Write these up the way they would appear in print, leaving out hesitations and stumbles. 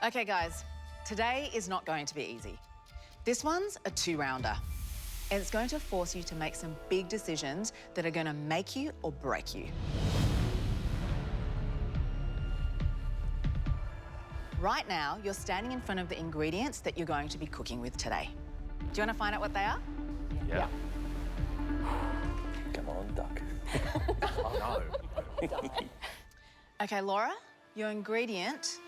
Okay, guys, today is not going to be easy. This one's a two-rounder, and it's going to force you to make some big decisions that are going to make you or break you. Right now, you're standing in front of the ingredients that you're going to be cooking with today. Do you want to find out what they are? Yeah. Come on, duck. Oh, no. Okay, Laura, your ingredient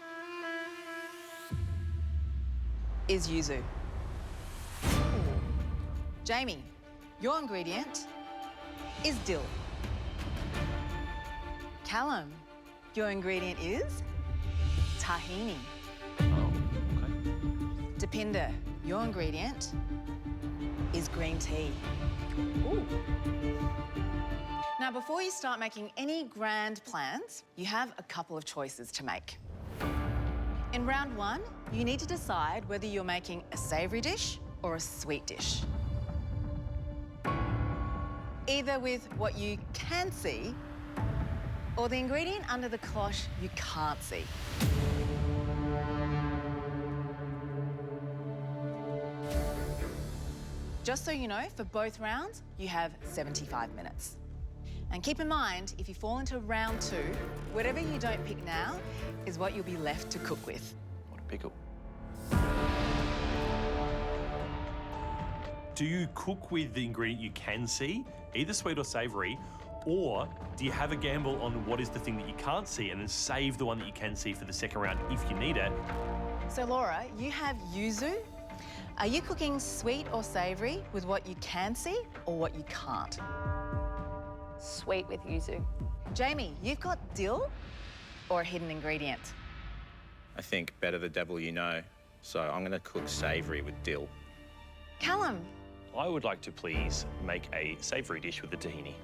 is yuzu. Jamie, your ingredient is dill. Callum, your ingredient is tahini. Oh, okay. Deepinder, your ingredient is green tea. Ooh. Now, before you start making any grand plans, you have a couple of choices to make. In round one, you need to decide whether you're making a savoury dish or a sweet dish. Either with what you can see or the ingredient under the cloche you can't see. Just so you know, for both rounds, you have 75 minutes. And keep in mind, if you fall into round two, whatever you don't pick now is what you'll be left to cook with. What a pickle. Do you cook with the ingredient you can see, either sweet or savoury, or do you have a gamble on what is the thing that you can't see and then save the one that you can see for the second round if you need it? So, Laura, you have yuzu. Are you cooking sweet or savoury with what you can see or what you can't? Sweet with yuzu. Jamie, you've got dill or a hidden ingredient? I think better the devil you know, so I'm going to cook savoury with dill. Callum, I would like to please make a savoury dish with the tahini.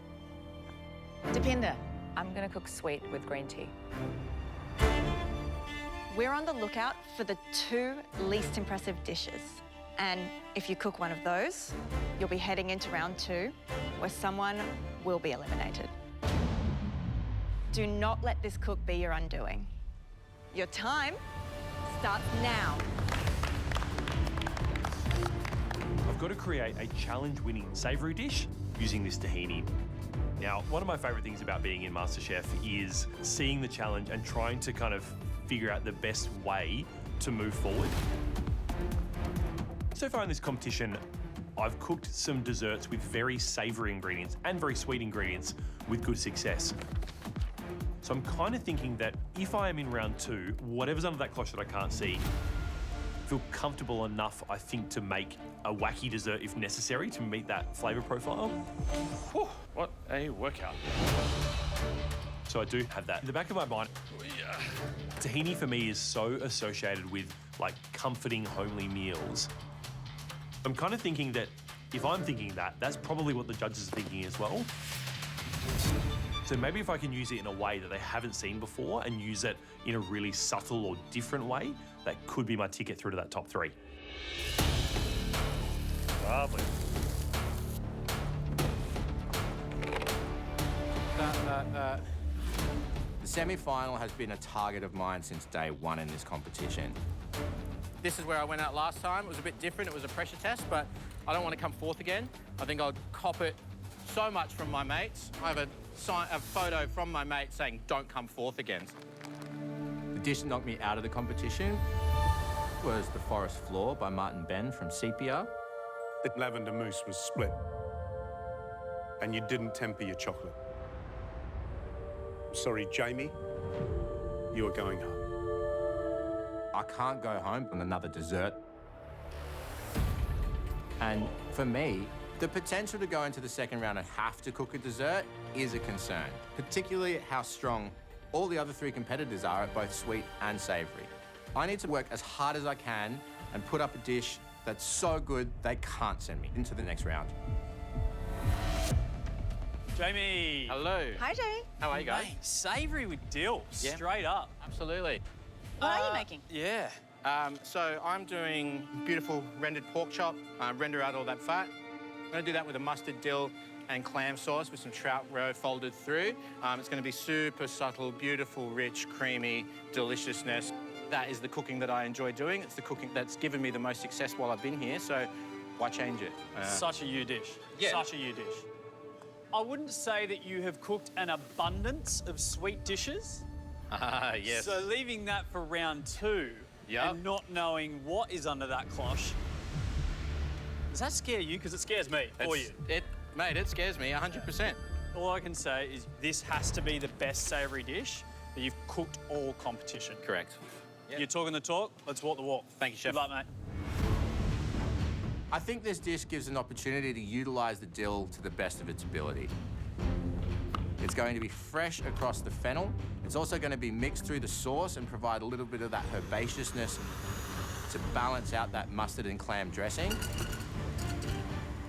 Deepinder, I'm going to cook sweet with green tea. We're on the lookout for the two least impressive dishes. And if you cook one of those, you'll be heading into round two, where someone will be eliminated. Do not let this cook be your undoing. Your time starts now. I've got to create a challenge-winning savoury dish using this tahini. Now, one of my favourite things about being in MasterChef is seeing the challenge and trying to kind of figure out the best way to move forward. So far in this competition, I've cooked some desserts with very savoury ingredients and very sweet ingredients with good success. So I'm kind of thinking that if I am in round two, whatever's under that cloche that I can't see, feel comfortable enough, I think, to make a wacky dessert if necessary to meet that flavour profile. Whew, what a workout. So I do have that in the back of my mind. Tahini for me is so associated with like comforting homely meals. I'm kind of thinking that if I'm thinking that, that's probably what the judges are thinking as well. So maybe if I can use it in a way that they haven't seen before and use it in a really subtle or different way, that could be my ticket through to that top three. Lovely. The semi-final has been a target of mine since day one in this competition. This is where I went out last time. It was a bit different. It was a pressure test, but I don't want to come fourth again. I think I'll cop it so much from my mates. I have a photo from my mate saying, don't come fourth again. The dish that knocked me out of the competition was the Forest Floor by Martin Ben from Sepia. The lavender mousse was split, and you didn't temper your chocolate. Sorry, Jamie, you are going home. I can't go home on another dessert. And for me, the potential to go into the second round and have to cook a dessert is a concern, particularly at how strong all the other three competitors are at both sweet and savoury. I need to work as hard as I can and put up a dish that's so good they can't send me into the next round. Jamie. Hello. Hi, Jamie. How are you guys? Mate, savoury with dill, Yeah. Straight up. Absolutely. What are you making? Yeah. So I'm doing beautiful rendered pork chop, render out all that fat. I'm going to do that with a mustard, dill, and clam sauce with some trout roe folded through. It's going to be super subtle, beautiful, rich, creamy deliciousness. That is the cooking that I enjoy doing. It's the cooking that's given me the most success while I've been here, so why change it? Such a you dish. Yeah. Such a you dish. I wouldn't say that you have cooked an abundance of sweet dishes. Yes. So leaving that for round 2 Yep. and not knowing what is under that cloche, does that scare you? Because it scares me for you. Mate, it scares me 100%. All I can say is this has to be the best savoury dish that you've cooked all competition. Correct. You're talking the talk, let's walk the walk. Thank you, Chef. Good luck, mate. I think this dish gives an opportunity to utilise the dill to the best of its ability. It's going to be fresh across the fennel. It's also going to be mixed through the sauce and provide a little bit of that herbaceousness to balance out that mustard and clam dressing.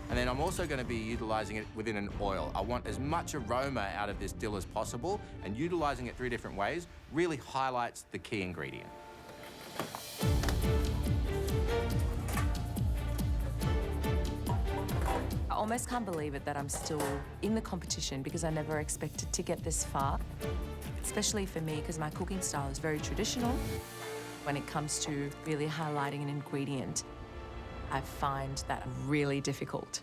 And then I'm also going to be utilising it within an oil. I want as much aroma out of this dill as possible, and utilising it 3 different ways really highlights the key ingredient. I almost can't believe it that I'm still in the competition because I never expected to get this far, especially for me because my cooking style is very traditional. When it comes to really highlighting an ingredient, I find that really difficult.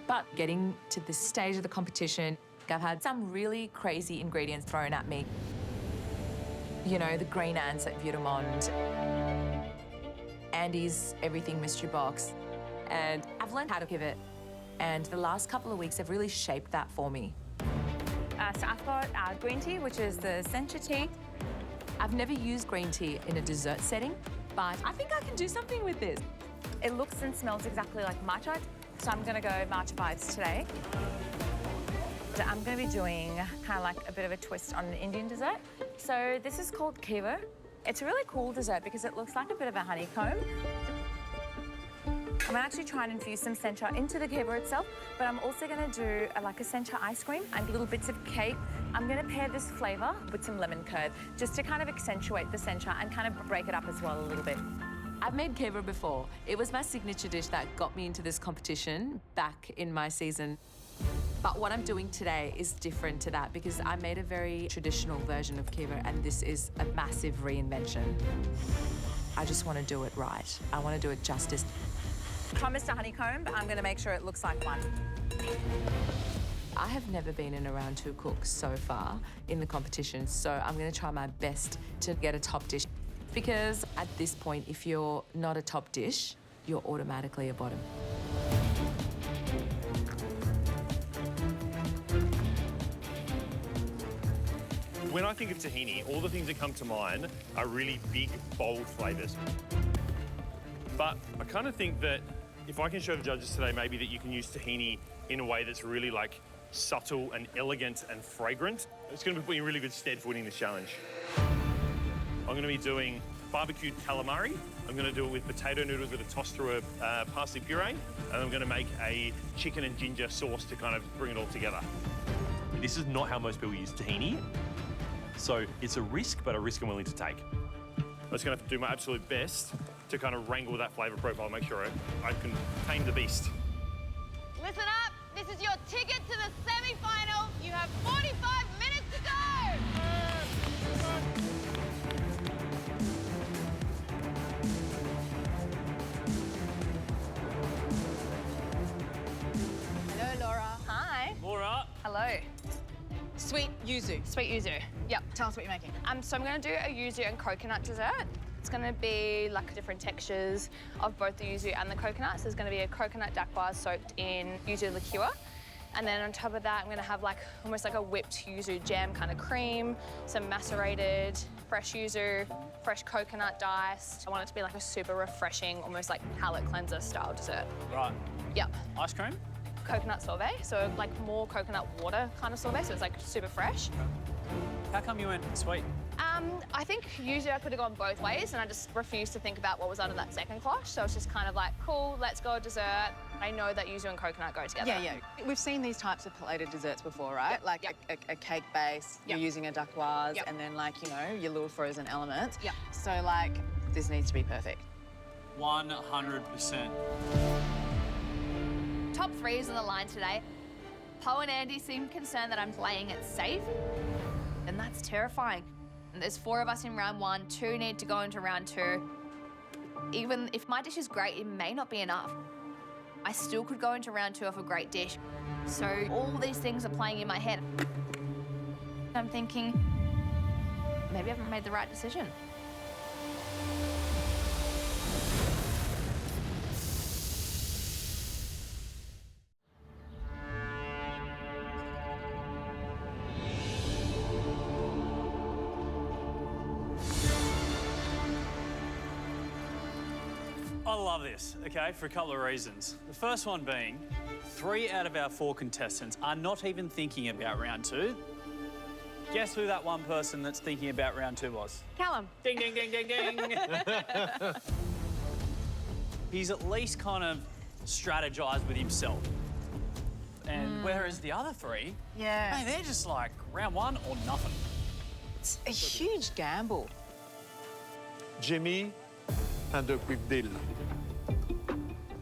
But getting to this stage of the competition, I've had some really crazy ingredients thrown at me. You know, the green ants at Vieux-du-Monde, Andy's Everything Mystery Box, and I've learned how to pivot. And the last couple of weeks have really shaped that for me. So I've got green tea, which is the sencha tea. I've never used green tea in a dessert setting, but I think I can do something with this. It looks and smells exactly like matcha, so I'm going to go matcha vibes today. So I'm going to be doing kind of like a bit of a twist on an Indian dessert. So this is called kheer. It's a really cool dessert because it looks like a bit of a honeycomb. I'm gonna actually try and infuse some sencha into the kheer itself, but I'm also gonna do like a sencha ice cream and little bits of cake. I'm gonna pair this flavour with some lemon curd, just to kind of accentuate the sencha and kind of break it up as well a little bit. I've made kheer before. It was my signature dish that got me into this competition back in my season. But what I'm doing today is different to that because I made a very traditional version of kheer and this is a massive reinvention. I just want to do it right. I want to do it justice. Promised a honeycomb, but I'm gonna make sure it looks like one. I have never been in a round 2 cook so far in the competition, so I'm going to try my best to get a top dish. Because at this point, if you're not a top dish, you're automatically a bottom. When I think of tahini, all the things that come to mind are really big, bold flavours. But I kind of think that if I can show the judges today maybe that you can use tahini in a way that's really like subtle and elegant and fragrant, it's going to be putting you in really good stead for winning this challenge. I'm going to be doing barbecued calamari. I'm going to do it with potato noodles that are tossed through a parsley puree. And I'm going to make a chicken and ginger sauce to kind of bring it all together. This is not how most people use tahini. So it's a risk, but a risk I'm willing to take. I'm just going to have to do my absolute best to kind of wrangle that flavour profile, make sure I can tame the beast. Listen up, this is your ticket to the semi-final. You have 45 minutes to go. Hello, Laura. Hi. Laura. Hello. Sweet yuzu. Sweet yuzu. Yep. Tell us what you're making. So I'm gonna do a yuzu and coconut dessert. It's gonna be like different textures of both the yuzu and the coconut. So there's gonna be a coconut dakwa soaked in yuzu liqueur. And then on top of that, I'm gonna have like almost like a whipped yuzu jam kind of cream, some macerated fresh yuzu, fresh coconut diced. I want it to be like a super refreshing, almost like palate cleanser style dessert. Right. Yep. Ice cream? Coconut sorbet, so like more coconut water kind of sorbet, so it's like super fresh. How come you went sweet? I think usually I could have gone both ways and I just refused to think about what was under that second cloche. So it's just kind of like, cool, let's go dessert. I know that yuzu and coconut go together. Yeah. We've seen these types of plated desserts before, right? Yep. Like Yep. a cake base, Yep. you're using a dakwas, Yep. and then like, you know, your little frozen elements. Yep. So like, this needs to be perfect. 100%. Top 3 is on the line today. Poe and Andy seem concerned that I'm playing it safe, and that's terrifying. There's 4 of us in round 1, 2 need to go into round 2. Even if my dish is great, it may not be enough. I still could go into round 2 of a great dish. So all these things are playing in my head. I'm thinking, maybe I haven't made the right decision. I love this, okay, for a couple of reasons. The first one being, 3 out of our 4 contestants are not even thinking about round 2. Guess who that one person that's thinking about round 2 was? Callum. Ding, ding, ding, ding, ding. He's at least kind of strategized with himself. And whereas the other 3, Yeah. hey, they're just like round 1 or nothing. It's a huge gamble. Jimmy and a quick deal.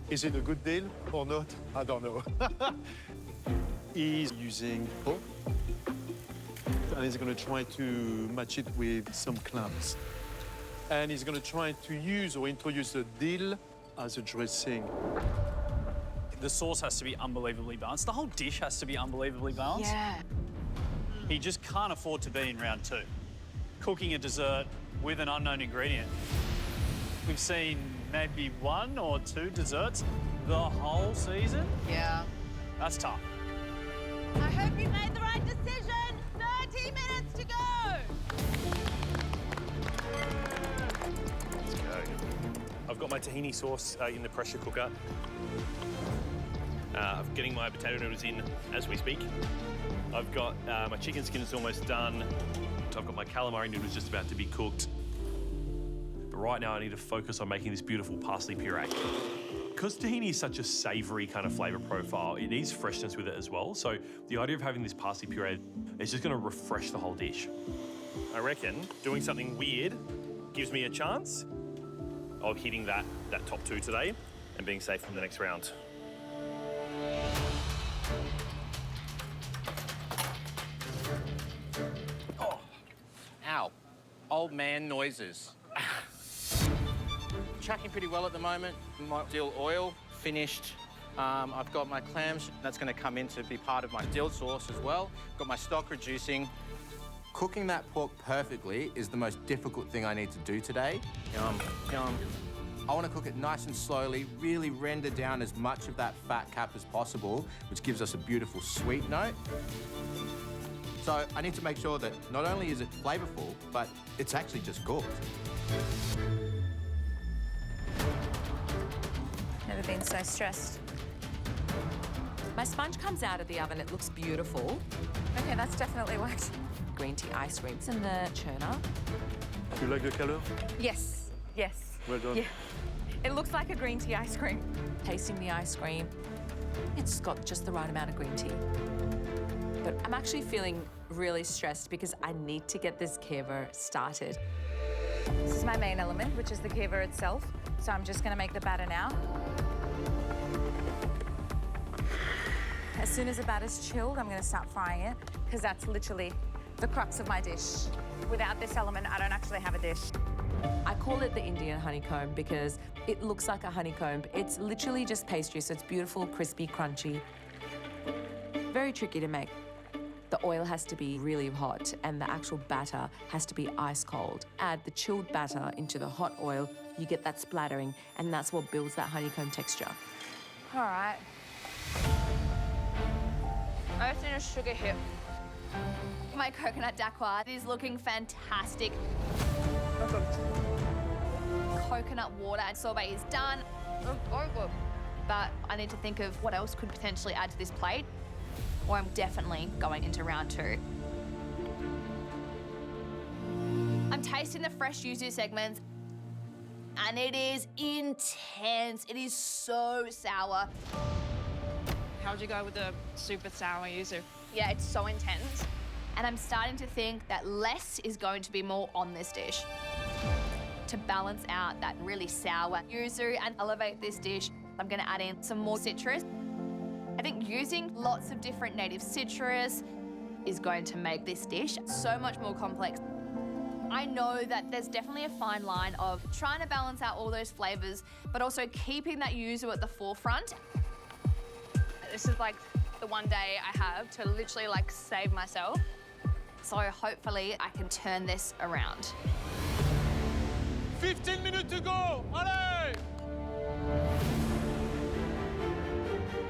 Is it a good deal or not? I don't know. He's using pork, and he's going to try to match it with some clams. And he's going to try to use or introduce the dill as a dressing. The sauce has to be unbelievably balanced. The whole dish has to be unbelievably balanced. Yeah. He just can't afford to be in round 2. Cooking a dessert with an unknown ingredient. We've seen maybe 1 or 2 desserts the whole season. Yeah. That's tough. I hope you made the right decision. 30 minutes to go. Let's go. I've got my tahini sauce in the pressure cooker. I'm getting my potato noodles in as we speak. I've got my chicken skin is almost done. I've got my calamari noodles just about to be cooked. But right now I need to focus on making this beautiful parsley puree. Because tahini is such a savoury kind of flavour profile, it needs freshness with it as well. So the idea of having this parsley puree is just going to refresh the whole dish. I reckon doing something weird gives me a chance of hitting that top 2 today and being safe from the next round. Oh, ow. Old man noises. Tracking pretty well at the moment. My dill oil finished. I've got my clams. That's going to come in to be part of my dill sauce as well. Got my stock reducing. Cooking that pork perfectly is the most difficult thing I need to do today. Yum, yum. I want to cook it nice and slowly, really render down as much of that fat cap as possible, which gives us a beautiful sweet note. So I need to make sure that not only is it flavourful, but it's actually just cooked. Never been so stressed. My sponge comes out of the oven, it looks beautiful. Okay, that's definitely worked. Green tea ice cream. It's in the churner. You like the colour? Yes, yes. Well done. Yeah. It looks like a green tea ice cream. Tasting the ice cream. It's got just the right amount of green tea. But I'm actually feeling really stressed because I need to get this kever started. This is my main element, which is the kever itself. So I'm just gonna make the batter now. As soon as the batter's chilled, I'm gonna start frying it because that's literally the crux of my dish. Without this element, I don't actually have a dish. I call it the Indian honeycomb because it looks like a honeycomb. It's literally just pastry, so it's beautiful, crispy, crunchy. Very tricky to make. The oil has to be really hot and the actual batter has to be ice cold. Add the chilled batter into the hot oil, you get that splattering, and that's what builds that honeycomb texture. All right. I just need a sugar hit. My coconut dacquoise is looking fantastic. Coconut water and sorbet is done. But I need to think of what else could potentially add to this plate, or I'm definitely going into round 2. I'm tasting the fresh yuzu segments, and it is intense. It is so sour. How'd you go with the super sour yuzu? Yeah, it's so intense. And I'm starting to think that less is going to be more on this dish. To balance out that really sour yuzu and elevate this dish, I'm gonna add in some more citrus. I think using lots of different native citrus is going to make this dish so much more complex. I know that there's definitely a fine line of trying to balance out all those flavors, but also keeping that yuzu at the forefront. This is like the one day I have to literally like save myself. So hopefully I can turn this around. 15 minutes to go! Allez!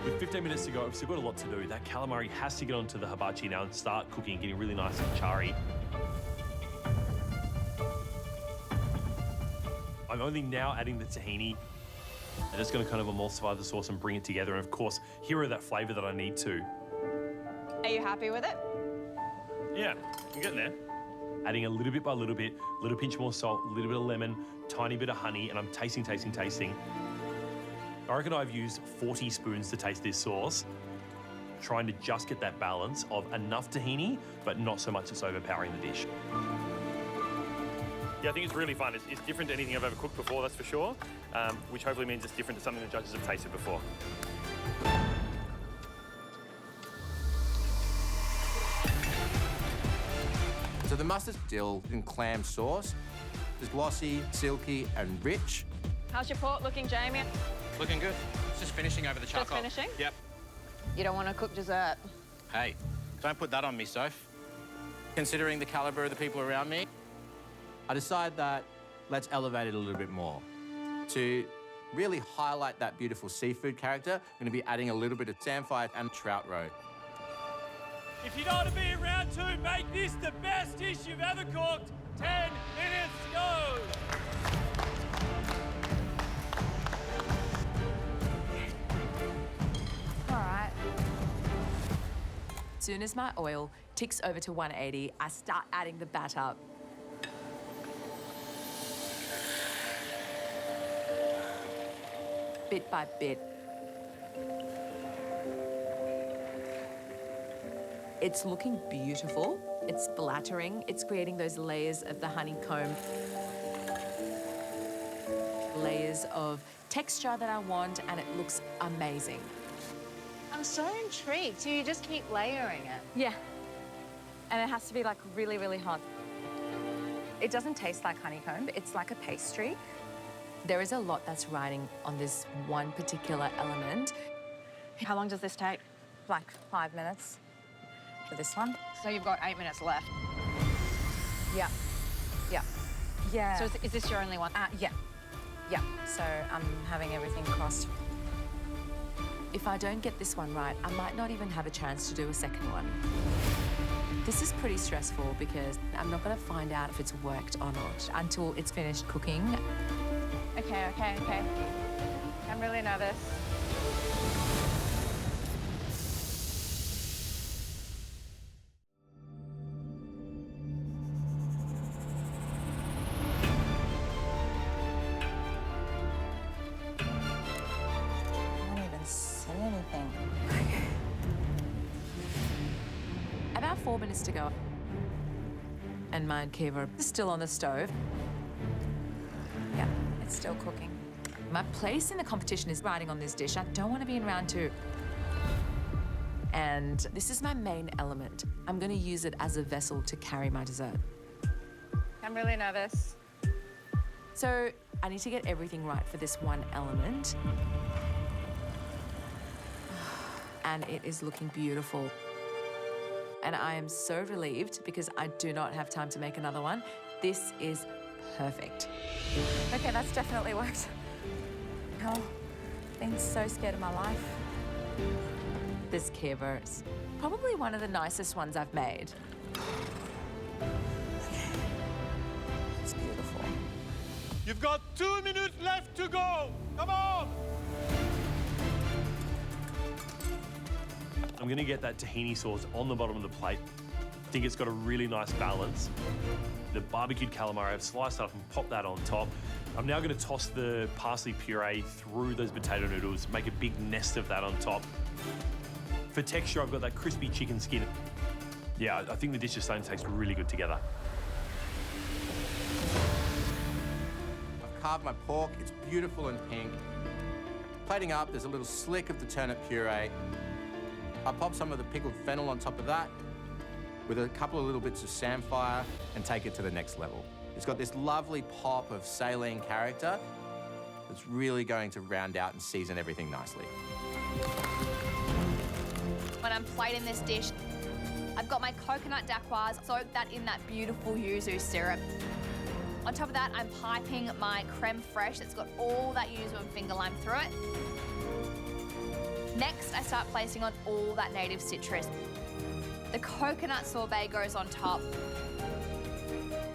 With 15 minutes to go, we've still got a lot to do. That calamari has to get onto the hibachi now and start cooking, getting really nice and charry. I'm only now adding the tahini. And it's going to kind of emulsify the sauce and bring it together. And of course, hero that flavor that I need to. Are you happy with it? Yeah, I'm getting there. Adding a little bit by little bit, a little pinch more salt, a little bit of lemon, tiny bit of honey, and I'm tasting. I reckon I've used 40 spoons to taste this sauce, trying to just get that balance of enough tahini, but not so much it's overpowering the dish. Yeah, I think it's really fun. It's different to anything I've ever cooked before, that's for sure, which hopefully means it's different to something the judges have tasted before. So the mustard dill and clam sauce is glossy, silky, and rich. How's your pork looking, Jamie? Looking good. It's just finishing over the charcoal. Just finishing? Yep. You don't want to cook dessert. Hey, don't put that on me, Soph. Considering the caliber of the people around me, I decided that let's elevate it a little bit more. To really highlight that beautiful seafood character, I'm going to be adding a little bit of samphire and trout roe. If you don't want to be in round 2, make this the best dish you've ever cooked. 10 minutes, go! All right. As soon as my oil ticks over to 180, I start adding the batter. Bit by bit. It's looking beautiful. It's splattering. It's creating those layers of the honeycomb. Layers of texture that I want, and it looks amazing. I'm so intrigued. So you just keep layering it? Yeah. And it has to be like really, really hot. It doesn't taste like honeycomb. It's like a pastry. There is a lot that's riding on this one particular element. How long does this take? Like 5 minutes for this one. So you've got 8 minutes left. Yeah. Yeah. Yeah. So is this your only one? Yeah. Yeah. So I'm having everything crossed. If I don't get this one right, I might not even have a chance to do a second one. This is pretty stressful because I'm not going to find out if it's worked or not until it's finished cooking. Okay. I'm really nervous. I don't even say anything. About 4 minutes to go. And my kiva is still on the stove. Yeah, it's still cooking. My place in the competition is riding on this dish. I don't want to be in round 2. And this is my main element. I'm going to use it as a vessel to carry my dessert. I'm really nervous. So I need to get everything right for this one element. And it is looking beautiful. And I am so relieved because I do not have time to make another one. This is perfect. Okay, that's definitely worked. Oh, I've been so scared of my life. This kiva is probably one of the nicest ones I've made. It's beautiful. You've got 2 minutes left to go. Come on. I'm going to get that tahini sauce on the bottom of the plate. I think it's got a really nice balance. The barbecued calamari, I've sliced up and popped that on top. I'm now going to toss the parsley puree through those potato noodles, make a big nest of that on top. For texture, I've got that crispy chicken skin. Yeah, I think the dish is starting to taste really good together. I've carved my pork. It's beautiful and pink. Plating up, there's a little slick of the turnip puree. I pop some of the pickled fennel on top of that with a couple of little bits of samphire and take it to the next level. It's got this lovely pop of saline character that's really going to round out and season everything nicely. When I'm plating this dish, I've got my coconut dacquoise, soaked that in that beautiful yuzu syrup. On top of that, I'm piping my creme fraiche that's got all that yuzu and finger lime through it. Next, I start placing on all that native citrus. The coconut sorbet goes on top.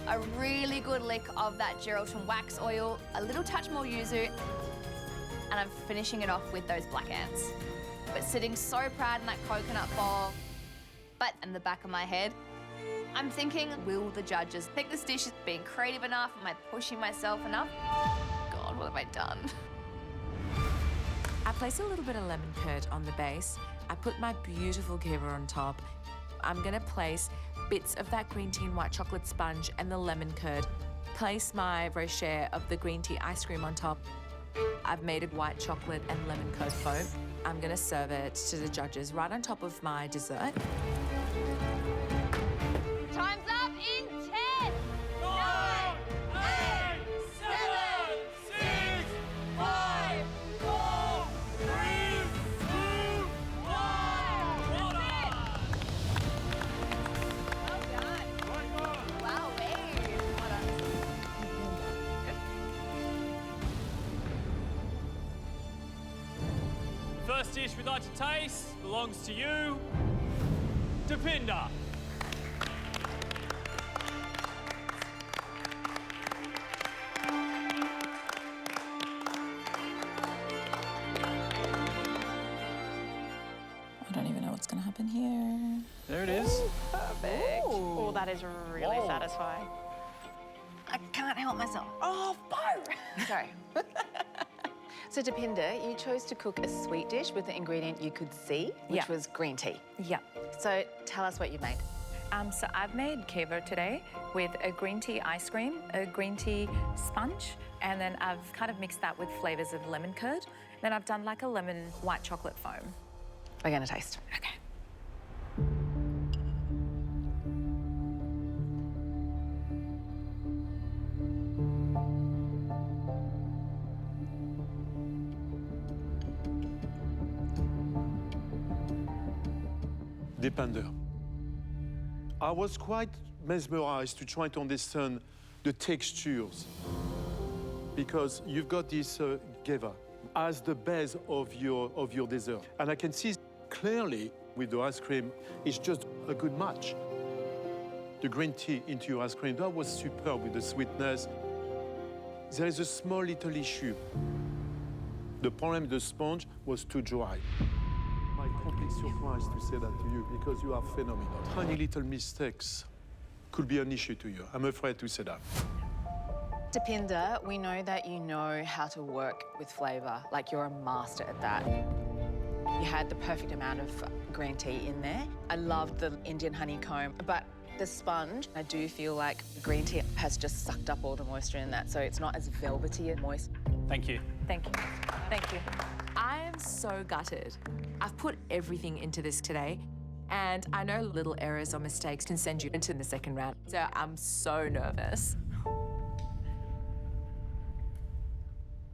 A really good lick of that gelatin wax oil, a little touch more yuzu, and I'm finishing it off with those black ants. But sitting so proud in that coconut bowl. But in the back of my head, I'm thinking, will the judges think this dish is being creative enough? Am I pushing myself enough? God, what have I done? I place a little bit of lemon curd on the base. I put my beautiful kiva on top. I'm gonna place bits of that green tea and white chocolate sponge and the lemon curd. Place my rocher of the green tea ice cream on top. I've made a white chocolate and lemon curd foam. I'm gonna serve it to the judges right on top of my dessert. Time's up in 10, 9, 8, 7, 6, 5, 4, 3, 2, 1. Well done. Wow, babe. Well done. First dish we'd like to taste belongs to you, Depinder. I don't even know what's going to happen here. There it is. Perfect. Oh, that is really satisfying. I can't help myself. Oh, no! Sorry. So, Depinder, you chose to cook a sweet dish with the ingredient you could see, which was green tea. Yeah. So, tell us what you made. So I've made kiva today with a green tea ice cream, a green tea sponge, and then I've kind of mixed that with flavors of lemon curd. Then I've done like a lemon white chocolate foam. We're going to taste. Okay. Depinder. I was quite mesmerized to try to understand the textures because you've got this geva as the base of your dessert. And I can see clearly with the ice cream, it's just a good match. The green tea into your ice cream, that was superb with the sweetness. There is a small little issue. The problem with the sponge was too dry. My complete surprise to say that to you because you are phenomenal. Tiny little mistakes could be an issue to you. I'm afraid to say that. Depinder, we know that you know how to work with flavour, like you're a master at that. You had the perfect amount of green tea in there. I loved the Indian honeycomb, but the sponge, I do feel like green tea has just sucked up all the moisture in that, so it's not as velvety and moist. Thank you. Thank you. Thank you. I am so gutted. I've put everything into this today, and I know little errors or mistakes can send you into the second round, so I'm so nervous.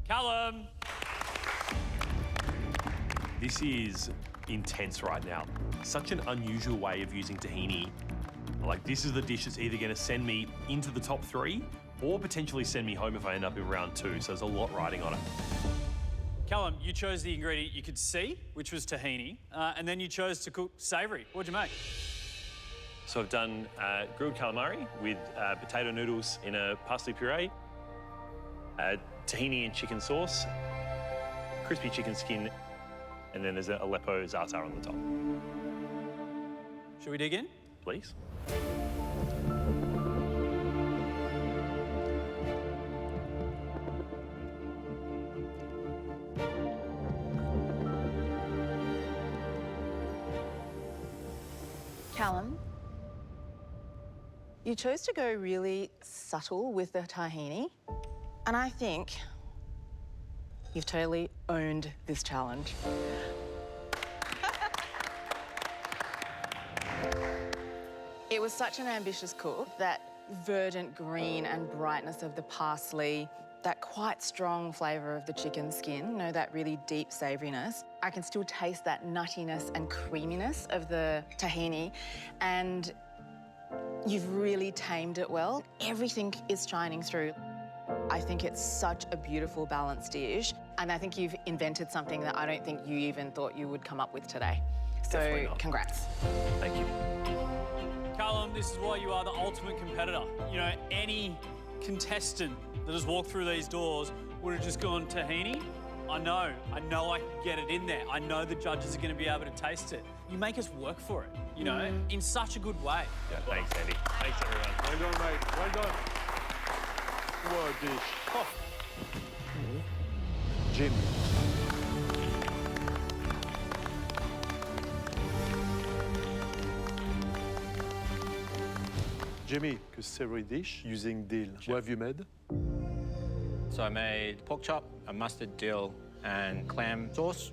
Callum. This is intense right now. Such an unusual way of using tahini. Like, this is the dish that's either going to send me into the top 3 or potentially send me home if I end up in round 2, so there's a lot riding on it. Callum, you chose the ingredient you could see, which was tahini, and then you chose to cook savoury. What'd you make? So I've done grilled calamari with potato noodles in a parsley puree, tahini and chicken sauce, crispy chicken skin, and then there's a Aleppo za'atar on the top. Should we dig in? Please. Callum, you chose to go really subtle with the tahini, and I think you've totally owned this challenge. It was such an ambitious cook that verdant green and brightness of the parsley, that quite strong flavour of the chicken skin, you know, that really deep savouriness. I can still taste that nuttiness and creaminess of the tahini, and you've really tamed it well. Everything is shining through. I think it's such a beautiful, balanced dish, and I think you've invented something that I don't think you even thought you would come up with today. Definitely So, not. congrats. Thank you. Callum, this is why you are the ultimate competitor. You know, any contestant that has walked through these doors would have just gone tahini. I know I can get it in there. I know the judges are going to be able to taste it. You make us work for it, you know, in such a good way. Yeah, thanks, Andy. Thanks, everyone. Well done, mate. Well done. What a dish. Oh. Jimmy. Jimmy, a savory dish using dill. What have you made? So I made pork chop, a mustard, dill, and clam sauce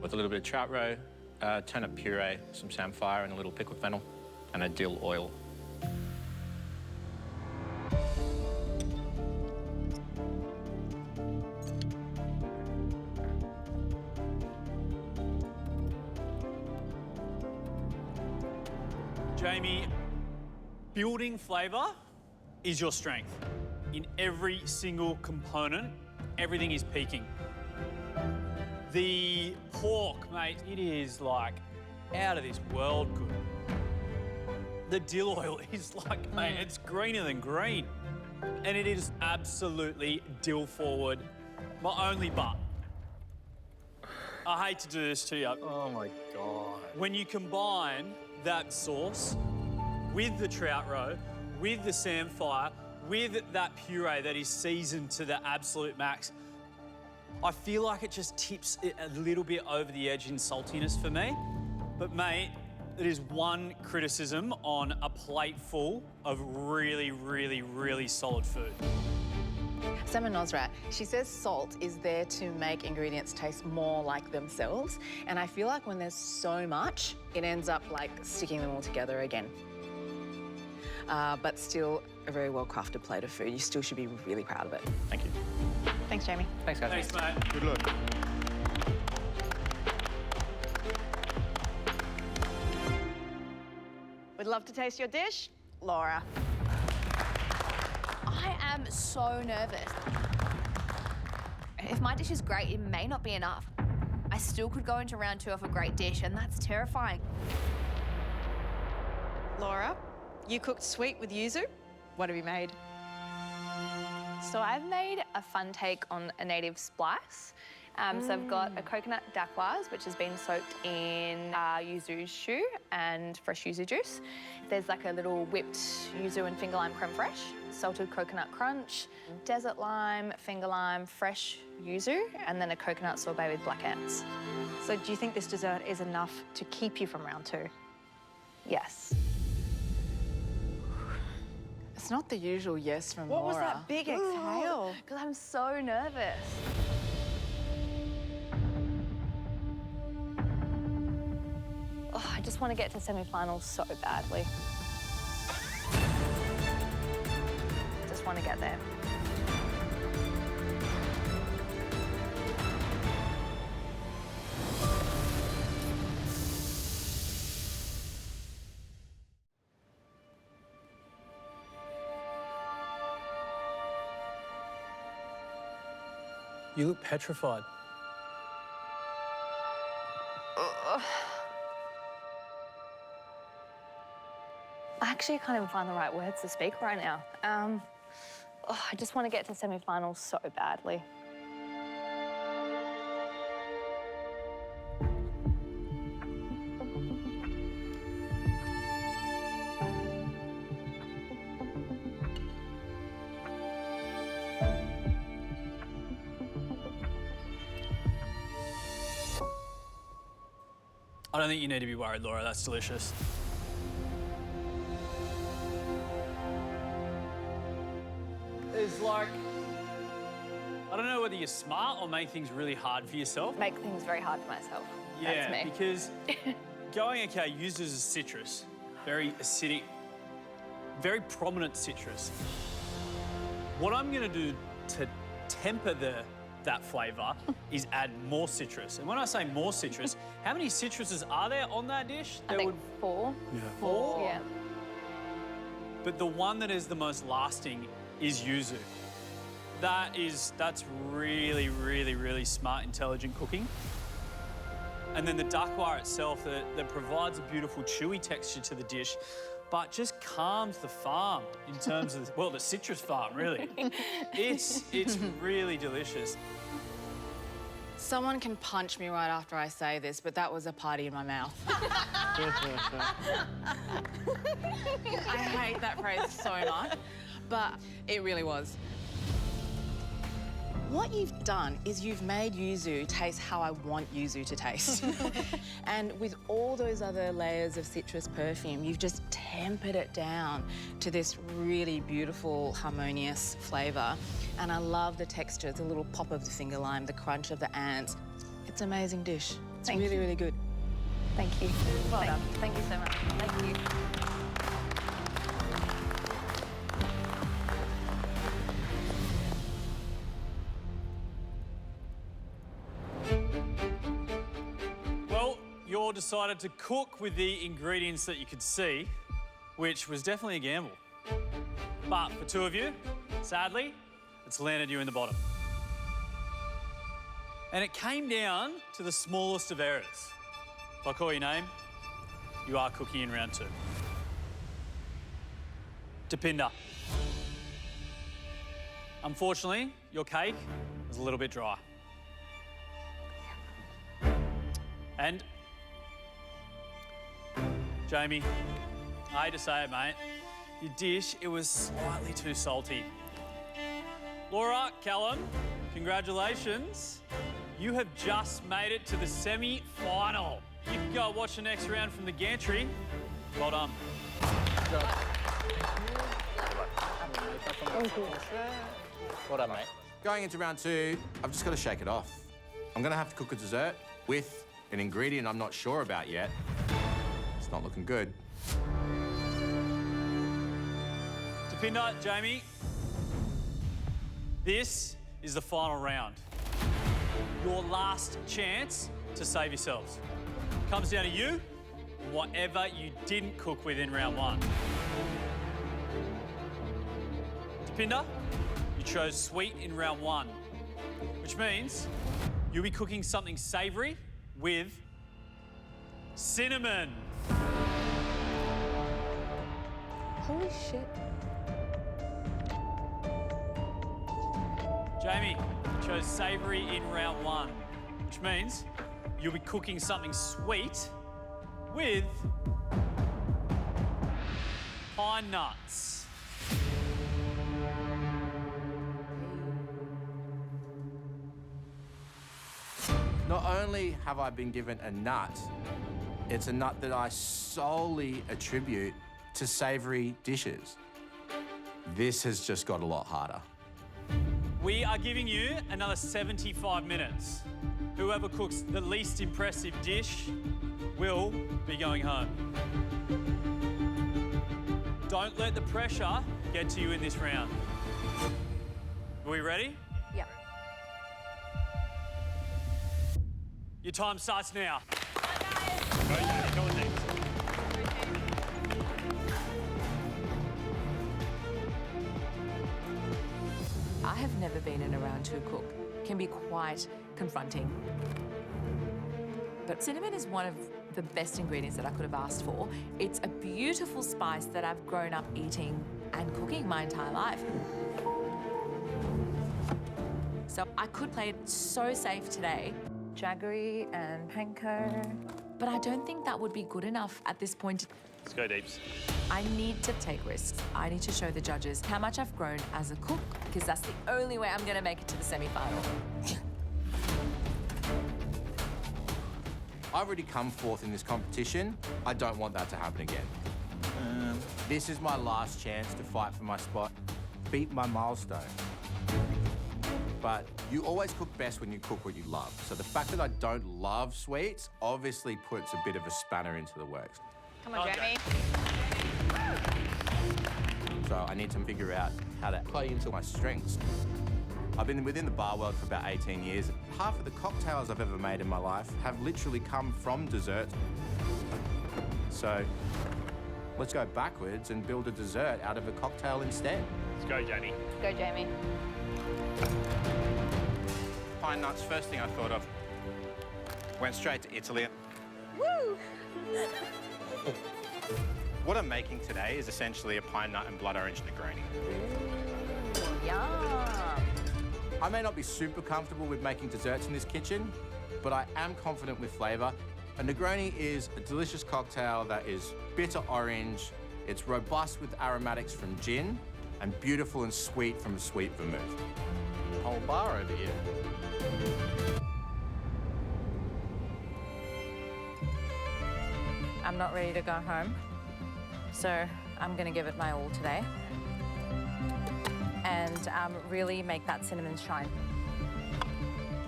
with a little bit of trout roe, turnip puree, some samphire, and a little pickled fennel, and a dill oil. Jamie, building flavour is your strength. In every single component, everything is peaking. The pork, mate, it is like out of this world good. The dill oil is like, mate, it's greener than green. And it is absolutely dill forward. My only but. I hate to do this to you. Oh my God. When you combine that sauce with the trout roe, with the samphire, with that puree that is seasoned to the absolute max, I feel like it just tips it a little bit over the edge in saltiness for me. But mate, it is one criticism on a plate full of really, really, really solid food. Sama Nosrat, she says salt is there to make ingredients taste more like themselves, and I feel like when there's so much, it ends up like sticking them all together again. But still a very well-crafted plate of food. You still should be really proud of it. Thank you. Thanks, Jamie. Thanks, guys. Thanks, mate. Good luck. Would love to taste your dish, Laura. I am so nervous. If my dish is great, it may not be enough. I still could go into round 2 off a great dish, and that's terrifying. Laura, you cooked sweet with yuzu. What have you made? So I've made a fun take on a native spice. So I've got a coconut dacquoise, which has been soaked in yuzu shu and fresh yuzu juice. There's like a little whipped yuzu and finger lime creme fraiche, salted coconut crunch, desert lime, finger lime, fresh yuzu, and then a coconut sorbet with black ants. So do you think this dessert is enough to keep you from round 2? Yes. It's not the usual yes from What Laura. was that big exhale? Because I'm so nervous. Oh, I just want to get to semi-finals so badly. Just want to get there. You look petrified. I actually can't even find the right words to speak right now. I just want to get to semi-finals so badly. I don't think you need to be worried, Laura. That's delicious. It's like, I don't know whether you're smart or make things really hard for yourself. Make things very hard for myself. Yeah, That's me. because going, okay, uses a citrus, very acidic. very prominent citrus. What I'm going to do to temper that flavour is add more citrus. And when I say more citrus, how many citruses are there on that dish? I think 4. Yeah. 4? Yeah. But the one that is the most lasting is yuzu. That's really, really, really smart, intelligent cooking. And then the dakwa itself that provides a beautiful chewy texture to the dish, but just calms the farm in terms of, well, the citrus farm, really. It's really delicious. Someone can punch me right after I say this, but that was a party in my mouth. I hate that phrase so much, but it really was. What you've done is you've made yuzu taste how I want yuzu to taste. And with all those other layers of citrus perfume, you've just tempered it down to this really beautiful, harmonious flavour. And I love the texture, the little pop of the finger lime, the crunch of the ants. It's an amazing dish. It's really, really good. Thank you. Well done. Thank you so much. Thank you. Well, you all decided to cook with the ingredients that you could see, which was definitely a gamble. But for two of you, sadly, it's landed you in the bottom. And it came down to the smallest of errors. If I call your name, you are cooking in round 2. Deepinder. Unfortunately, your cake was a little bit dry. And Jamie, I hate to say it, mate, your dish, it was slightly too salty. Laura, Callum, congratulations. You have just made it to the semi-final. You can go watch the next round from the gantry. Well done. Well done, mate. Going into round 2, I've just got to shake it off. I'm going to have to cook a dessert with an ingredient I'm not sure about yet. It's not looking good. Deepinder, Jamie, this is the final round. Your last chance to save yourselves. Comes down to you and whatever you didn't cook with in round 1. Deepinder, you chose sweet in round 1, which means you'll be cooking something savoury with cinnamon. Holy shit. Jamie, you chose savoury in round 1, which means you'll be cooking something sweet with pine nuts. Not only have I been given a nut, it's a nut that I solely attribute to savoury dishes. This has just got a lot harder. We are giving you another 75 minutes. Whoever cooks the least impressive dish will be going home. Don't let the pressure get to you in this round. Are we ready? Yep. Your time starts now. I have never been in a round 2 cook. Can be quite confronting. But cinnamon is one of the best ingredients that I could have asked for. It's a beautiful spice that I've grown up eating and cooking my entire life. So I could play it so safe today. Jaggery and panko. But I don't think that would be good enough at this point. Let's go, Deeps. I need to take risks. I need to show the judges how much I've grown as a cook, because that's the only way I'm going to make it to the semi-final. I've already come fourth in this competition. I don't want that to happen again. This is my last chance to fight for my spot, beat my milestone. But you always cook best when you cook what you love. So the fact that I don't love sweets obviously puts a bit of a spanner into the works. Come on, Jamie. So I need to figure out how to play into my strengths. I've been within the bar world for about 18 years. Half of the cocktails I've ever made in my life have literally come from dessert. So let's go backwards and build a dessert out of a cocktail instead. Let's go, Jamie. Go, Jamie. Pine nuts, first thing I thought of. Went straight to Italy. Woo! What I'm making today is essentially a pine nut and blood orange Negroni. Yum. I may not be super comfortable with making desserts in this kitchen, but I am confident with flavour. A Negroni is a delicious cocktail that is bitter orange, it's robust with aromatics from gin, and beautiful and sweet from a sweet vermouth. Whole bar over here. I'm not ready to go home, so I'm gonna give it my all today and really make that cinnamon shine.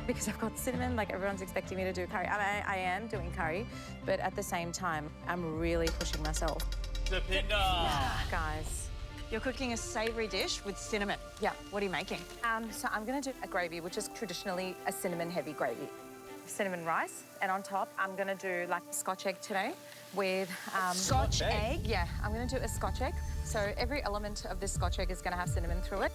Because I've got cinnamon, like everyone's expecting me to do curry. I am doing curry, but at the same time, I'm really pushing myself. Depinder. Guys. You're cooking a savoury dish with cinnamon. Yeah. What are you making? So I'm gonna do a gravy, which is traditionally a cinnamon-heavy gravy. Cinnamon rice, and on top, I'm gonna do like Scotch egg today with... Scotch egg? Yeah, I'm gonna do a Scotch egg. So every element of this Scotch egg is gonna have cinnamon through it.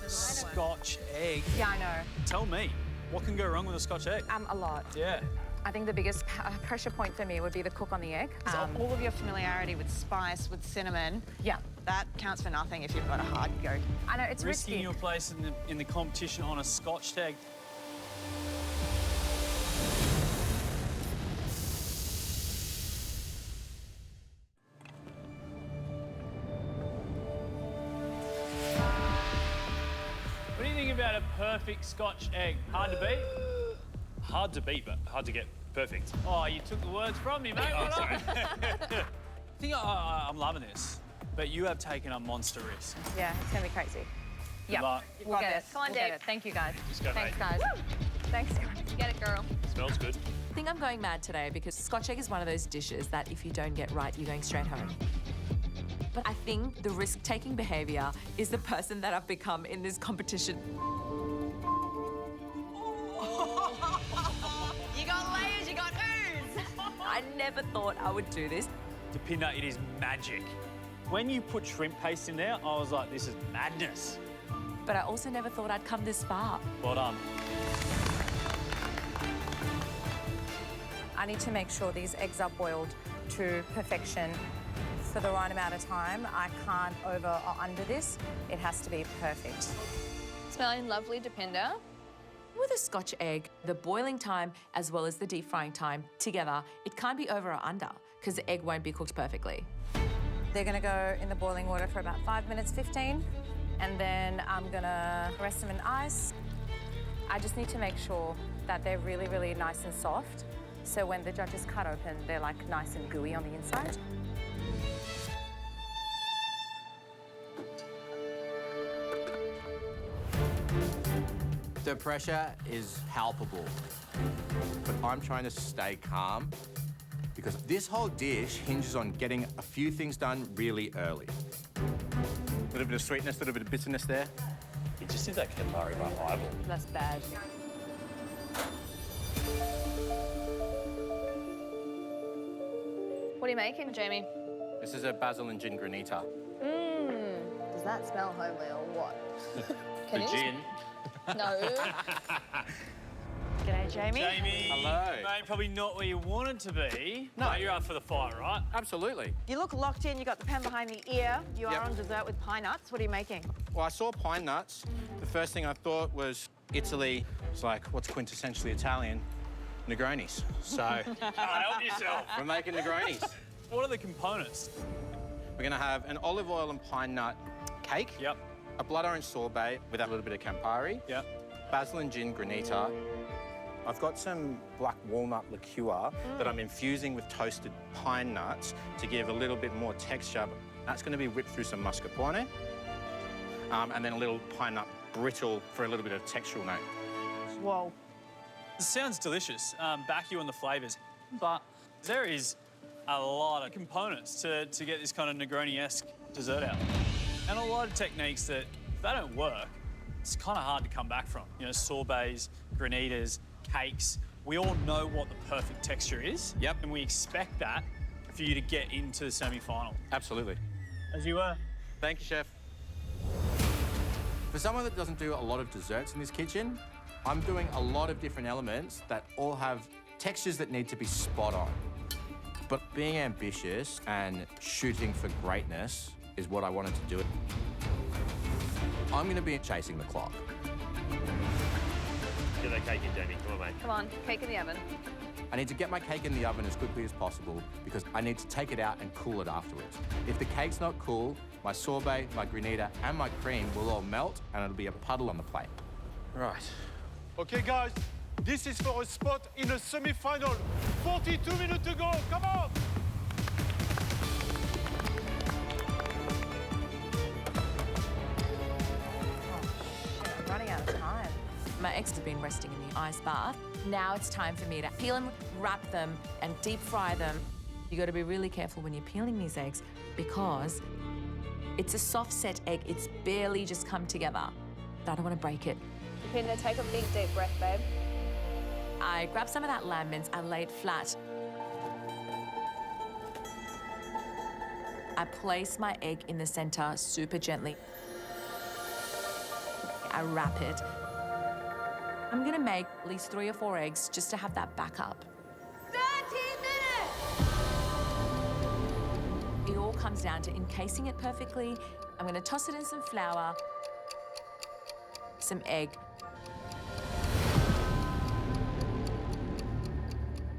Scotch egg. Yeah, I know. Tell me, what can go wrong with a Scotch egg? A lot. Yeah. I think the biggest pressure point for me would be the cook on the egg. All of your familiarity with spice, with cinnamon, Yeah. that counts for nothing if you've got a hard yolk. I know, it's Risking risky. your place in the competition on a Scotch egg. What do you think about a perfect Scotch egg? Hard to beat? Hard to beat, but hard to get perfect. Oh, you took the words from me, mate. Oh, sorry. I think I'm loving this, but you have taken a monster risk. Yeah, it's gonna be crazy. Yeah, luck. we'll get it. Come on, We'll get Dave. it. Thank you, guys. Just go, Thanks, mate. guys. Thanks, guys. Get it, girl. Smells good. I think I'm going mad today because Scotch egg is one of those dishes that if you don't get right, you're going straight home. But I think the risk-taking behaviour is the person that I've become in this competition. You got layers, you got ooze. I never thought I would do this. Depinder, it is magic. When you put shrimp paste in there, I was like, this is madness. But I also never thought I'd come this far. Well done. I need to make sure these eggs are boiled to perfection for the right amount of time. I can't over or under this. It has to be perfect. Smelling lovely, Depinder. With a Scotch egg, the boiling time as well as the deep frying time together, it can't be over or under because the egg won't be cooked perfectly. They're gonna go in the boiling water for about 5 minutes, 15, and then I'm gonna rest them in ice. I just need to make sure that they're really, really nice and soft. So when the judges cut open, they're like nice and gooey on the inside. The pressure is palpable, but I'm trying to stay calm because this whole dish hinges on getting a few things done really early. A little bit of sweetness, a little bit of bitterness there. You just did that campari by eyeball. That's bad. What are you making, Jamie? This is a basil and gin granita. Does that smell homely or what? Can The you? gin. No. G'day, Jamie. Jamie. Hello. Mate, probably not where you wanted to be. No. But you're up for the fight, right? Absolutely. You look locked in, you got the pen behind the ear. You Yep. are on dessert with pine nuts. What are you making? Well, I saw pine nuts. The first thing I thought was Italy. It's like, what's quintessentially Italian? Negronis. So Help yourself. we're making Negronis. What are the components? We're gonna have an olive oil and pine nut cake. Yep. A blood orange sorbet with a little bit of Campari. Yep. Basil and gin granita. I've got some black walnut liqueur that I'm infusing with toasted pine nuts to give a little bit more texture. That's going to be whipped through some mascarpone. And then a little pine nut brittle for a little bit of textural note. Whoa. It sounds delicious. Back you on the flavours. But there is a lot of components to get this kind of Negroni-esque dessert out. And a lot of techniques that, if they don't work, it's kind of hard to come back from. You know, sorbets, granitas, cakes. We all know what the perfect texture is. Yep. And we expect that for you to get into the semi-final. Absolutely. As you were. Thank you, Chef. For someone that doesn't do a lot of desserts in this kitchen, I'm doing a lot of different elements that all have textures that need to be spot on. But being ambitious and shooting for greatness is what I wanted to do. I'm going to be chasing the clock. Get that cake in, Jamie. Come on, mate. Come on, cake in the oven. I need to get my cake in the oven as quickly as possible because I need to take it out and cool it afterwards. If the cake's not cool, my sorbet, my granita, and my cream will all melt and it'll be a puddle on the plate. Right. Okay, guys, this is for a spot in a semi-final. 42 minutes to go, come on! I'm running out of time. My eggs have been resting in the ice bath. Now it's time for me to peel them, wrap them, and deep fry them. You got to be really careful when you're peeling these eggs because it's a soft set egg. It's barely just come together. I don't want to break it. Pinda, take a big deep breath, babe. I grab some of that lamb mince, I lay it flat. I place my egg in the center super gently. I wrap it. I'm gonna make at least 3 or 4 eggs just to have that backup. 30 minutes! It all comes down to encasing it perfectly. I'm gonna toss it in some flour, some egg,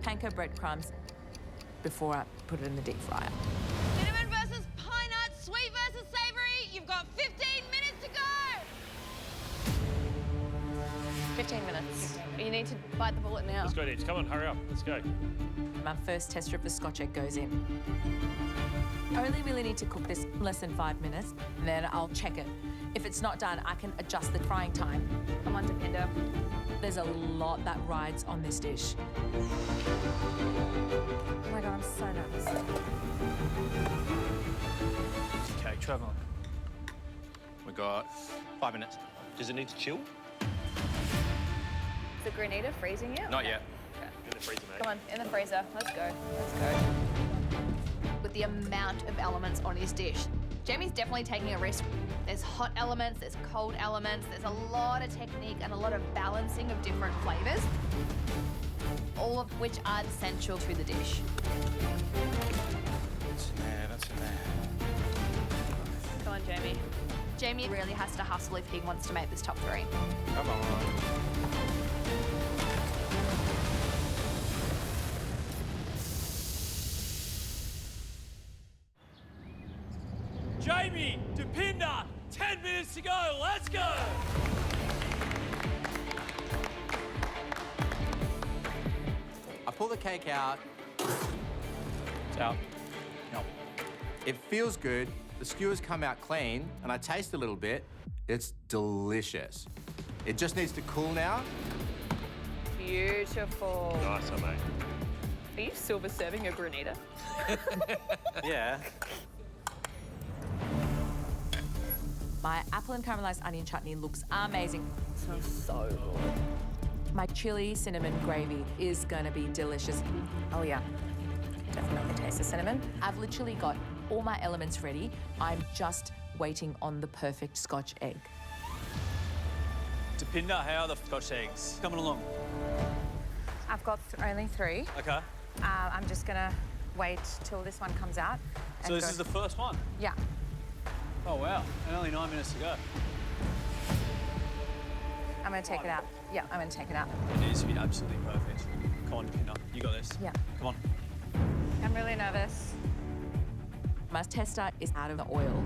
panko breadcrumbs before I put it in the deep fryer. Cinnamon versus pine nut, sweet versus savory. You've got 15 minutes to go. 15 minutes. You need to bite the bullet now. Let's go, Deeds. Come on, hurry up. Let's go. My first test strip of Scotch egg goes in. I only really need to cook this less than 5 minutes, and then I'll check it. If it's not done, I can adjust the frying time. Come on, Depinder. There's a lot that rides on this dish. Oh my God, I'm so nervous. Okay, traveling. We got 5 minutes. Does it need to chill? Is the granita freezing yet? Not yet. Okay. In the freezer, mate. Come on, in the freezer. Let's go. Let's go. With the amount of elements on his dish, Jamie's definitely taking a risk. There's hot elements, there's cold elements, there's a lot of technique and a lot of balancing of different flavors, all of which are essential to the dish. That's in there, that's in there. Come on, Jamie. Jamie really has to hustle if he wants to make this top 3. Come on. Jamie, Depinder, 10 minutes to go. Let's go. I pull the cake out. It's out. No. It feels good. The skewers come out clean, and I taste a little bit. It's delicious. It just needs to cool now. Beautiful. Nice, mate. Are you silver serving a granita? Yeah. My apple and caramelized onion chutney looks amazing. Smells so good. My chili cinnamon gravy is gonna be delicious. Oh yeah, definitely taste the cinnamon. I've literally got all my elements ready. I'm just waiting on the perfect Scotch egg. Depinder, how are the Scotch eggs coming along? I've got only 3. Okay. I'm just gonna wait till this one comes out. So this is the first one? Yeah. Oh, wow. And only 9 minutes to go. I'm gonna take it out. Yeah, I'm gonna take it out. It needs to be absolutely perfect. Come on, Depinder. You got this. Yeah. Come on. I'm really nervous. My tester is out of the oil.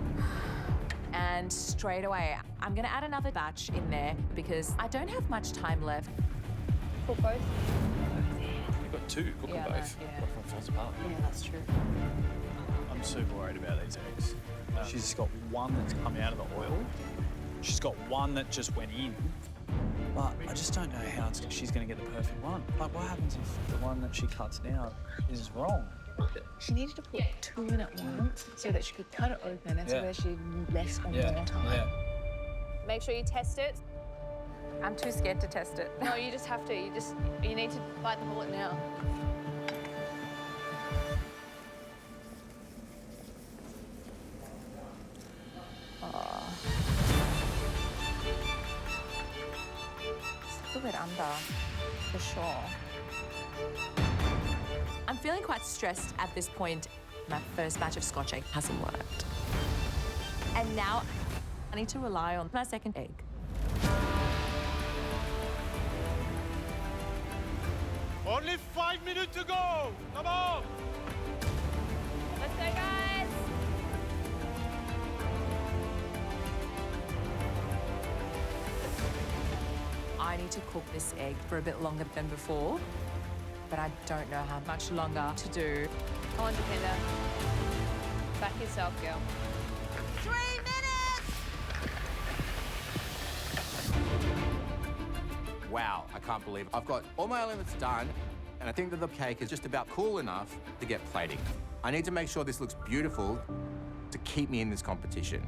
And straight away, I'm gonna add another batch in there because I don't have much time left. Cook both. You've got 2. Cook them both. yeah. What if one falls apart? Yeah, that's true. I'm super worried about these eggs. She's got one that's come out of the oil. She's got one that just went in. But I just don't know how she's going to get the perfect one. Like, what happens if the one that she cuts now is wrong? She needed to put 2 in at once so that she could cut it open and so that she had less or more time. Make sure you test it. I'm too scared to test it. No, you just have to. You need to bite the bullet now. It's a little bit under, for sure. I'm feeling quite stressed at this point. My first batch of Scotch egg hasn't worked. And now I need to rely on my second egg. Only 5 minutes to go. Come on. Let's go, guys. I need to cook this egg for a bit longer than before, but I don't know how much longer to do. Come on, Jacinda. Back yourself, girl. 3 minutes! Wow, I can't believe it. I've got all my elements done, and I think that the cake is just about cool enough to get plating. I need to make sure this looks beautiful to keep me in this competition.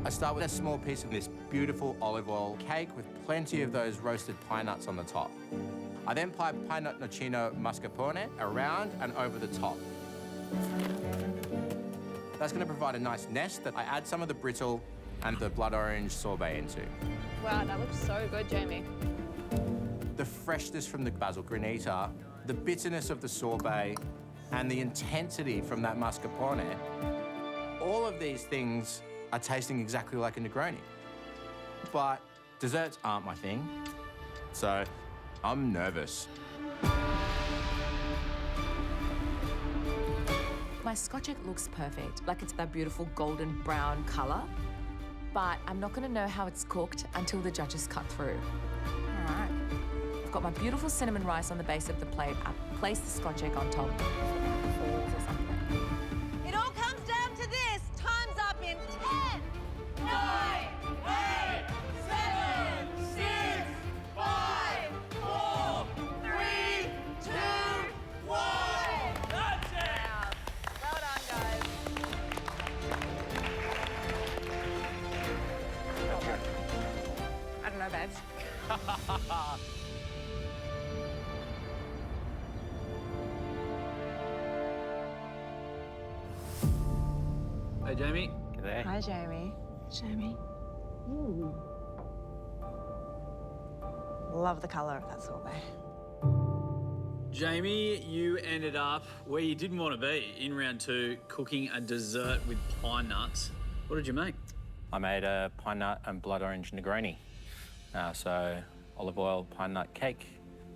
I start with a small piece of this beautiful olive oil cake with plenty of those roasted pine nuts on the top. I then apply pine nut nocino mascarpone around and over the top. That's going to provide a nice nest that I add some of the brittle and the blood orange sorbet into. Wow, that looks so good, Jamie. The freshness from the basil granita, the bitterness of the sorbet, and the intensity from that mascarpone, all of these things are tasting exactly like a Negroni. But desserts aren't my thing, so I'm nervous. My Scotch egg looks perfect, like it's that beautiful golden brown colour, but I'm not going to know how it's cooked until the judges cut through. All right. I've got my beautiful cinnamon rice on the base of the plate. I place the Scotch egg on top. Falls or something. It all comes down to this. Time's up in 10, 9, 8, 7, 6, 5, 4, 3, 2, 1. That's it! Well done, guys. I don't know, babes. Hey, Jamie. G'day. Hi, Jamie. Jamie. Ooh. Love the colour of that sorbet. Jamie, you ended up where you didn't want to be in round 2, cooking a dessert with pine nuts. What did you make? I made a pine nut and blood orange Negroni. So olive oil pine nut cake,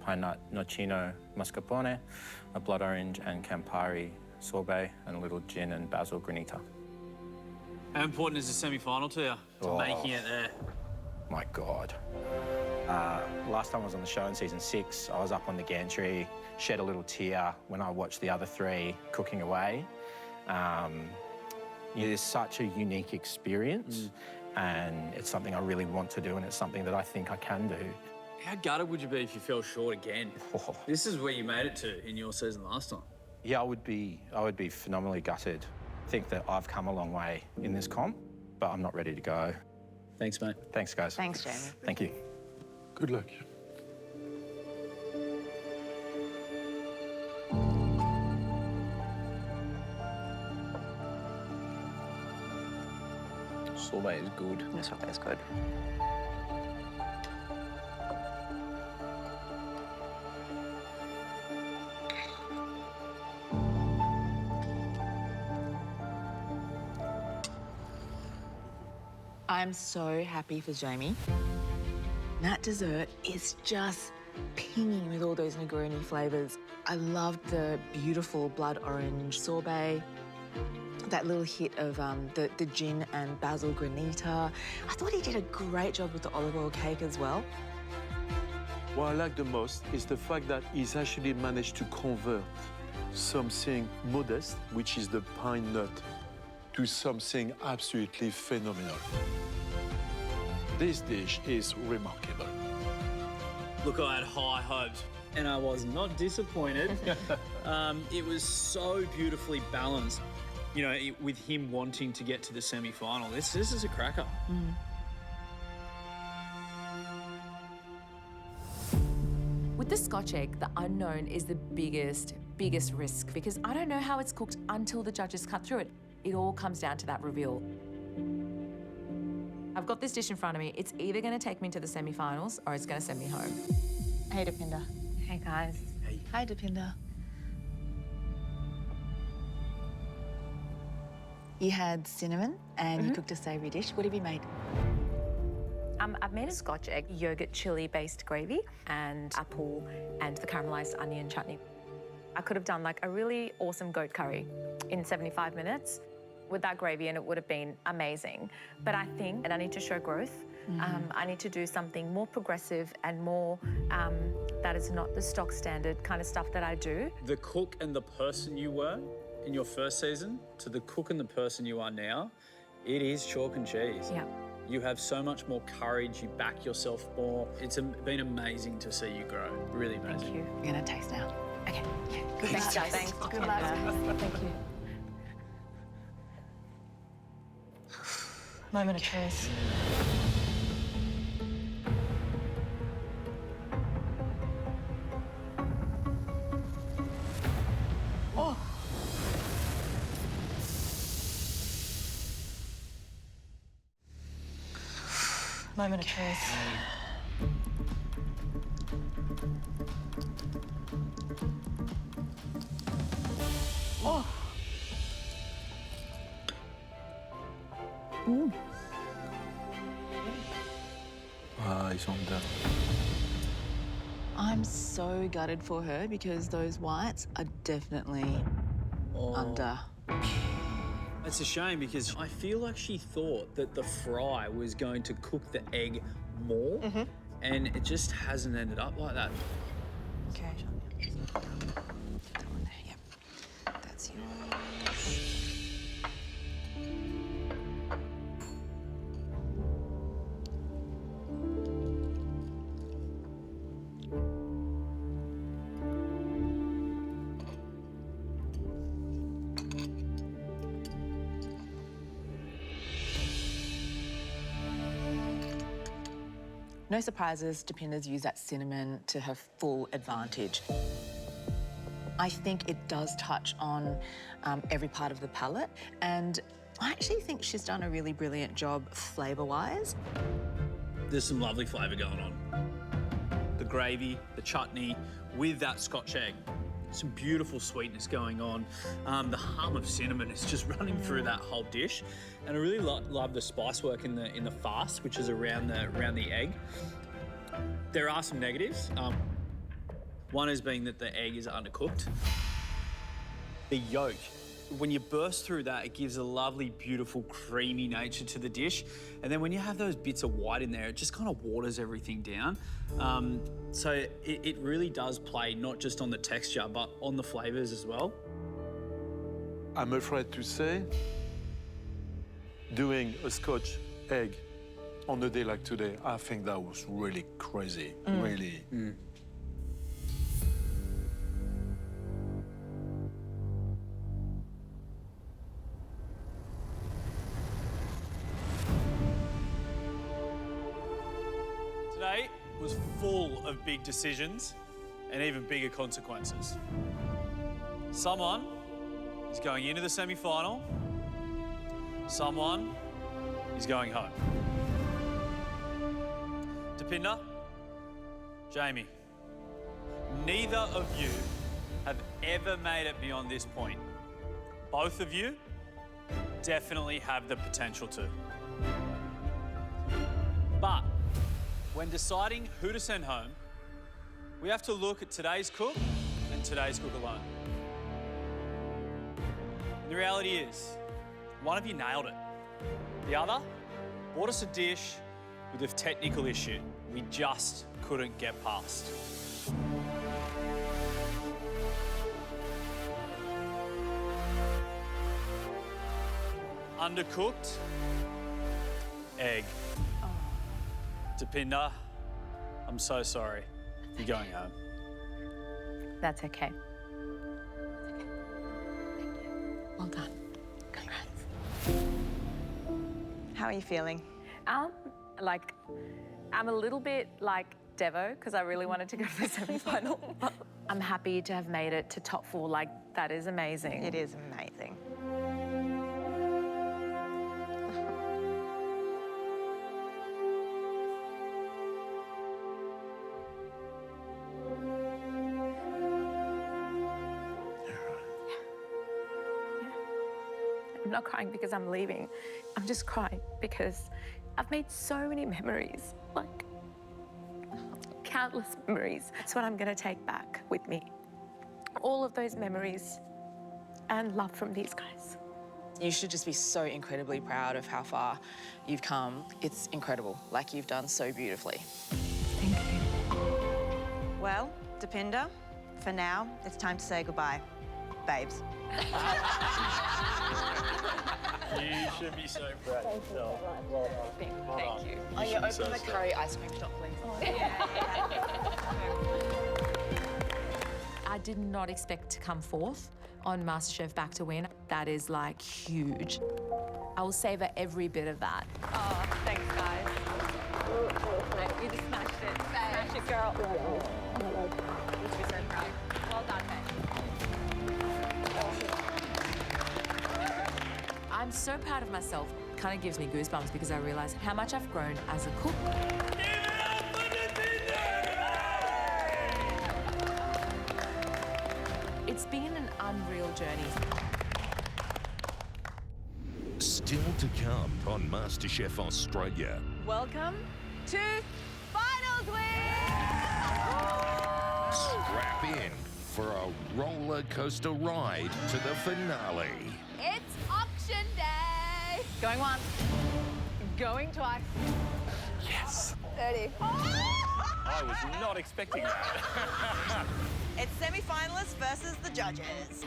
pine nut nocino mascarpone, a blood orange and Campari sorbet, and a little gin and basil granita. How important is the semi-final to you, to making it there? My God. Last time I was on the show in season 6, I was up on the gantry, shed a little tear when I watched the other 3 cooking away. It's such a unique experience, and it's something I really want to do, and it's something that I think I can do. How gutted would you be if you fell short again? This is where you made it to in your season last time. Yeah, I would be phenomenally gutted. I think that I've come a long way in this comp, but I'm not ready to go. Thanks, mate. Thanks, guys. Thanks, Jamie. Thank you. Good luck. Sorbet is good. The sorbet is good. I'm so happy for Jamie. That dessert is just pinging with all those Negroni flavours. I loved the beautiful blood orange sorbet, that little hit of the gin and basil granita. I thought he did a great job with the olive oil cake as well. What I like the most is the fact that he's actually managed to convert something modest, which is the pine nut, to something absolutely phenomenal. This dish is remarkable. Look, I had high hopes. and I was not disappointed. It was so beautifully balanced. You know, with him wanting to get to the semi-final. This is a cracker. With the Scotch egg, the unknown is the biggest risk because I don't know how it's cooked until the judges cut through it. It all comes down to that reveal. I've got this dish in front of me. It's either going to take me to the semi-finals or it's going to send me home. Hey, Deepinder. Hey, guys. Hi, Deepinder. You had cinnamon and you cooked a savoury dish. What have you made? I've made a Scotch egg yogurt chili-based gravy and apple and the caramelised onion chutney. I could have done like a really awesome goat curry in 75 minutes with that gravy and it would have been amazing. But I think that I need to show growth. I need to do something more progressive and more that is not the stock standard kind of stuff that I do. The cook and the person you were in your first season to the cook and the person you are now, it is chalk and cheese. Yeah. You have so much more courage, you back yourself more. It's been amazing to see you grow, really amazing. Thank you. We're going to taste now. Okay. Good luck, guys. Thanks. Good luck. Thank you. Moment of truth. Moment of truth. Ah, ils sont dedans. I'm so gutted for her because those whites are definitely under. It's a shame because I feel like she thought that the fry was going to cook the egg more and it just hasn't ended up like that. Okay. That one there, yep. That's yours. No surprises, Deepinder's used that cinnamon to her full advantage. I think it does touch on every part of the palate, and I actually think she's done a really brilliant job flavour-wise. There's some lovely flavour going on. The gravy, the chutney, with that Scotch egg. Some beautiful sweetness going on. The hum of cinnamon is just running through that whole dish. And I really love the spice work in the farce, which is around the egg. There are some negatives. One is being that the egg is undercooked. The yolk, when you burst through that, it gives a lovely, beautiful, creamy nature to the dish. And then when you have those bits of white in there, it just kind of waters everything down. So it really does play not just on the texture, but on the flavours as well. I'm afraid to say, doing a Scotch egg on a day like today, I think that was really crazy, really. Today was full of big decisions and even bigger consequences. Someone is going into the semi-final. Someone is going home. Deepinder, Jamie, neither of you have ever made it beyond this point. Both of you definitely have the potential to. But when deciding who to send home, we have to look at today's cook and today's cook alone. And the reality is, one of you nailed it. The other brought us a dish with a technical issue we just couldn't get past. Undercooked egg. Deepinder, I'm so sorry. You're going home. That's okay. Well done. Congrats. How are you feeling? Like, I'm a little bit like Devo because I really wanted to go to the semi-final. But I'm happy to have made it to top 4. Like, that is amazing. It is amazing. I'm not crying because I'm leaving. I'm just crying because I've made so many memories, like countless memories. That's what I'm going to take back with me. All of those memories and love from these guys. You should just be so incredibly proud of how far you've come. It's incredible, like you've done so beautifully. Thank you. Well, Deepinder, for now, it's time to say goodbye, babes. You should be so proud of yourself. Thank you. Oh, yeah, open the curry ice cream shop, please. I did not expect to come 4th on MasterChef Back to Win. That is like huge. I will savor every bit of that. Oh, thanks, guys. You just smashed it. Smash it, girl. You should be so proud. Well done, I'm so proud of myself. It kind of gives me goosebumps because I realize how much I've grown as a cook. It's been an unreal journey. Still to come on MasterChef Australia. Welcome to Finals Week! Strap in for a roller coaster ride to the finale. It's auction day! Going once, going twice. Yes. 30. I was not expecting that. It's semi-finalists versus the judges. These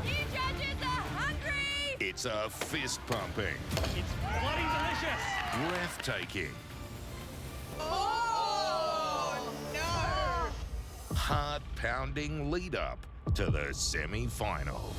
new judges are hungry! It's a fist pumping, It's bloody delicious. breathtaking, Oh, no! heart pounding lead up to the semi final.